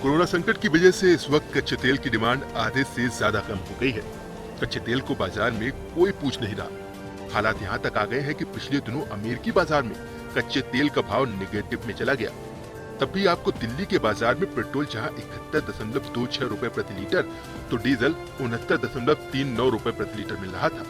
Corona संकट की वजह से इस वक्त कच्चे तेल की डिमांड आधे से ज्यादा कम हो गई है। कच्चे तेल को बाजार में कोई पूछ नहीं रहा। हालात यहाँ तक आ गए हैं कि पिछले दिनों अमेरिकी बाजार में कच्चे तेल का भाव निगेटिव में चला गया। तब भी आपको दिल्ली के बाजार में पेट्रोल जहाँ 71.26 रुपए प्रति लीटर तो डीजल 69.39 रुपए प्रति लीटर मिल रहा था।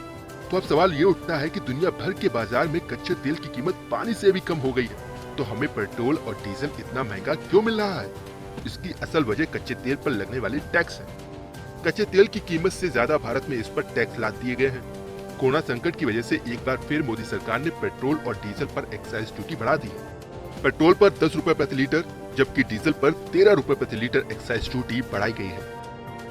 तो अब सवाल ये उठता है कि दुनिया भर के बाजार में कच्चे तेल की कीमत पानी से भी कम हो गई है, तो हमें पेट्रोल और डीजल इतना महंगा क्यों मिल रहा है? इसकी असल वजह कच्चे तेल पर लगने वाले टैक्स है। कच्चे तेल की कीमत से ज्यादा भारत में इस पर टैक्स लाद दिए गए हैं। कोरोना संकट की वजह से एक बार फिर मोदी सरकार ने पेट्रोल और डीजल पर एक्साइज ड्यूटी बढ़ा दी है। पेट्रोल पर 10 रुपए प्रति लीटर जबकि डीजल पर 13 रुपए प्रति लीटर एक्साइज ड्यूटी बढ़ाई गई है।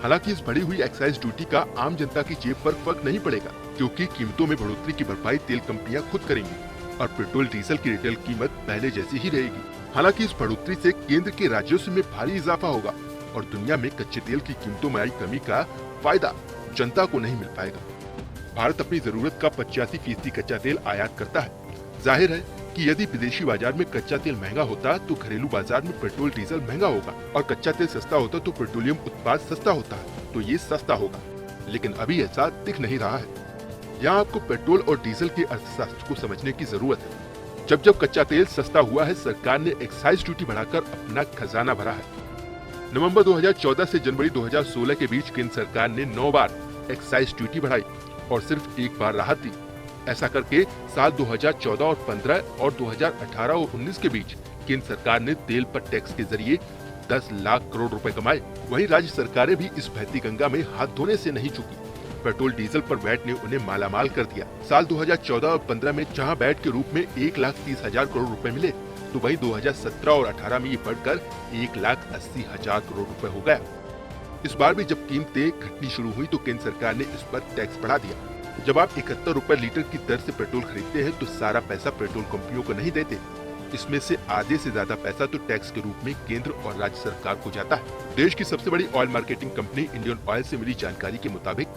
हालांकि इस बढ़ी हुई एक्साइज ड्यूटी का आम जनता की जेब पर फर्क नहीं पड़ेगा, क्योंकि कीमतों में बढ़ोतरी की भरपाई तेल कंपनियां खुद करेंगी और पेट्रोल डीजल की रिटेल कीमत पहले जैसी ही रहेगी। हालांकि इस बढ़ोतरी से केंद्र के राजस्व में भारी इजाफा होगा और दुनिया में कच्चे तेल की कीमतों में आई कमी का फायदा जनता को नहीं मिल पाएगा। भारत अपनी जरूरत का 85% कच्चा तेल आयात करता है। जाहिर है कि यदि विदेशी बाजार में कच्चा तेल महंगा होता तो घरेलू बाजार में पेट्रोल डीजल महंगा होगा और कच्चा तेल सस्ता होता तो पेट्रोलियम उत्पाद सस्ता होता है, तो ये सस्ता होगा। लेकिन अभी ऐसा दिख नहीं रहा है। यहाँ आपको पेट्रोल और डीजल के अर्थशास्त्र को समझने की जरूरत है। जब जब कच्चा तेल सस्ता हुआ है, सरकार ने एक्साइज ड्यूटी बढ़ाकर अपना खजाना भरा है। नवंबर 2014 से जनवरी 2016 के बीच केंद्र सरकार ने 9 बार एक्साइज ड्यूटी बढ़ाई और सिर्फ एक बार राहत दी। ऐसा करके साल 2014 और 15 और 2018 और 19 के बीच केंद्र सरकार ने तेल पर टैक्स के जरिए 10 लाख करोड़ रुपए कमाए। वहीं राज्य सरकारें भी इस बहती गंगा में हाथ धोने से नहीं चुकी। पेट्रोल डीजल पर वैट ने उन्हें मालामाल कर दिया। साल 2014 और 15 में जहां वैट के रूप में 1,30,000 करोड़ रुपए मिले, तो वहीं 2017 और 18 में ये बढ़कर 1,80,000 करोड़ रुपए हो गया। इस बार भी जब कीमतें घटनी शुरू हुई तो केंद्र सरकार ने इस पर टैक्स बढ़ा दिया। जब आप 71 रुपए लीटर की दर से पेट्रोल खरीदते हैं तो सारा पैसा पेट्रोल कंपनियों को नहीं देते। इसमें से आधे से ज्यादा पैसा तो टैक्स के रूप में केंद्र और राज्य सरकार को जाता है। देश की सबसे बड़ी oil marketing company Indian oil से मिली जानकारी के मुताबिक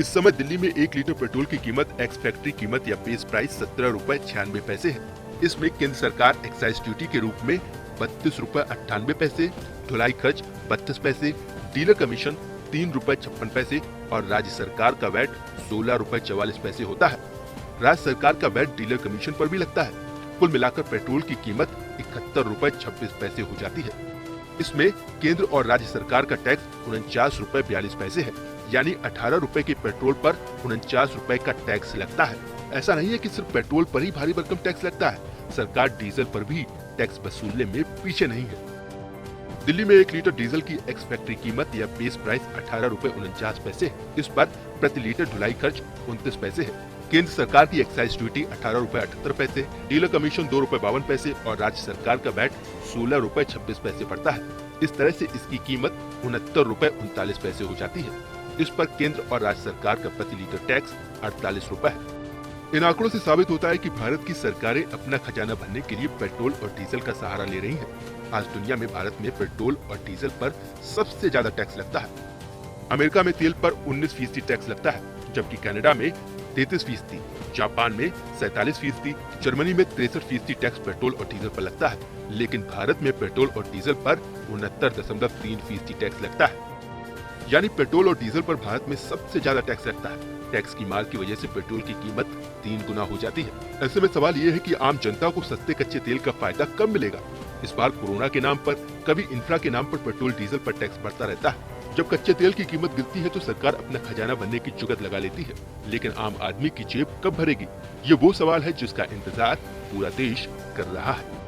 इस समय दिल्ली में 1 लीटर पेट्रोल की कीमत एक्स फैक्ट्री कीमत या बेस प्राइस 17 रुपए 96 पैसे है। इसमें केंद्र सरकार एक्साइज ड्यूटी के रूप में 32 रुपए 98 पैसे, ढुलाई खर्च 32 पैसे, डीलर कमीशन 3 रुपए 56 पैसे और राज्य सरकार का वैट 16 रुपए 44 पैसे होता है। राज्य सरकार का वैट डीलर कमीशन पर भी लगता है। कुल मिलाकर पेट्रोल की कीमत 71 रुपए 26 पैसे हो जाती है। इसमें केंद्र और राज्य सरकार का टैक्स 49 रुपए 42 पैसे है, यानी 18 रुपए के पेट्रोल पर 49 रुपए का टैक्स लगता है। ऐसा नहीं है कि सिर्फ पेट्रोल पर ही भारी भरकम टैक्स लगता है, सरकार डीजल पर भी टैक्स वसूलने में पीछे नहीं है। दिल्ली में 1 लीटर डीजल की एक्स फैक्ट्री कीमत या बेस प्राइस 18 रुपए 49 पैसे है। इस पर प्रति लीटर ढुलाई खर्च 29 पैसे है। केंद्र सरकार की एक्साइज ड्यूटी 18 रुपए 78 पैसे, डीलर कमीशन 2 रुपए 52 पैसे और राज्य सरकार का वैट 16 रुपए 26 पैसे पड़ता है। इस तरह से इसकी कीमत 69 रुपए 39 पैसे हो जाती है। इस पर केंद्र और राज्य सरकार का प्रति लीटर टैक्स 48 रुपए है। इन आंकड़ों से साबित होता है कि भारत की सरकारें अपना खजाना भरने के लिए पेट्रोल और डीजल का सहारा ले रही हैं। आज दुनिया में भारत में पेट्रोल और डीजल पर सबसे ज्यादा टैक्स लगता है। अमेरिका में तेल पर 19% टैक्स लगता है, जबकि कनाडा में 33%, जापान में 47%, जर्मनी में 63% टैक्स पेट्रोल और डीजल पर लगता है। लेकिन भारत में पेट्रोल और डीजल पर 69.3% टैक्स लगता है। यानी पेट्रोल और डीजल पर भारत में सबसे ज्यादा टैक्स लगता है। टैक्स की मार की वजह से पेट्रोल की कीमत 3 गुना हो जाती है। ऐसे में सवाल ये है कि आम जनता को सस्ते कच्चे तेल का फायदा कब मिलेगा? इस बार कोरोना के नाम पर, कभी इंफ्रा के नाम पर पेट्रोल डीजल पर टैक्स बढ़ता रहता है। जब कच्चे तेल की कीमत गिरती है तो सरकार अपना खजाना भरने की जुगत लगा लेती है, लेकिन आम आदमी की जेब कब भरेगी? ये वो सवाल है जिसका इंतजार पूरा देश कर रहा है।